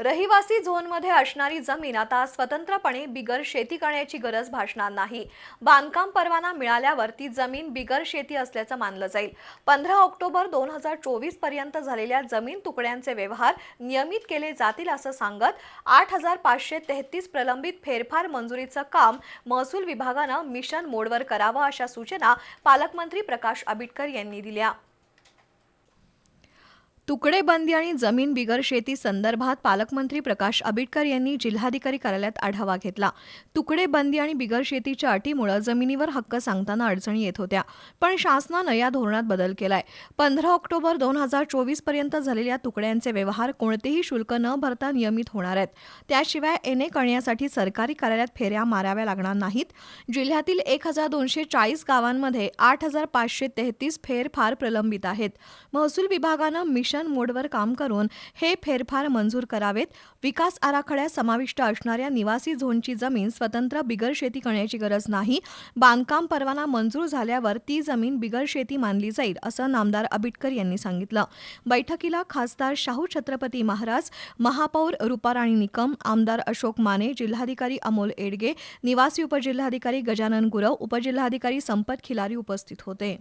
रहिवासी झोनमध्ये असणारी जमीन आता स्वतंत्रपणे बिगर शेती करण्याची गरज भासणार नाही। बांधकाम परवाना मिळाल्यावर ती जमीन बिगर शेती असल्याचं मानलं जाईल। 15 ऑक्टोबर 2024 पर्यंत झालेल्या जमीन तुकड्यांचे व्यवहार नियमित केले जातील असं सांगत 8533 प्रलंबित फेरफार मंजुरीचं काम महसूल विभागानं मिशन मोडवर करावं अशा सूचना पालकमंत्री प्रकाश आंबेडकर यांनी दिल्या। तुकडेबंदी आणि जमीन बिगर शेती संदर्भात पालकमंत्री प्रकाश आंबेडकर यांनी जिल्हाधिकारी कार्यालयात आढावा घेतला। तुकडेबंदी आणि बिगर शेतीच्या अटीमुळे जमिनीवर हक्क सांगताना अडचणी येत होत्या, पण शासनानं या धोरणात बदल केलाय। 15 ऑक्टोबर 2024 पर्यंत झालेल्या तुकड्यांचे व्यवहार कोणतेही शुल्क न भरता नियमित होणार आहेत। त्याशिवाय एनए करण्यासाठी सरकारी कार्यालयात फेऱ्या माराव्या लागणार नाहीत। जिल्ह्यातील 1240 गावांमध्ये 8533 फेरफार प्रलंबित आहेत। महसूल विभागानं मिशन मोडवर काम करून हे फेरफार मंजूर करावेत। विकास आराखड्यात समाविष्ट असणाऱ्या निवासी झोनची जमीन स्वतंत्र बिगर शेती करण्याची गरज नाही। बांधकाम परवाना मंजूर झाल्यावर ती जमीन बिगर शेती मानली जाईल असं नामदार आंबेडकर यांनी सांगितलं। बैठकीला खासदार शाहू छत्रपती महाराज, महापौर रूपाराणी निकम, आमदार अशोक माने, जिल्हाधिकारी अमोल एडगे, निवासी उपजिल्हाधिकारी गजानन गुरव, उपजिल्हाधिकारी संपत खिलारी उपस्थित होते।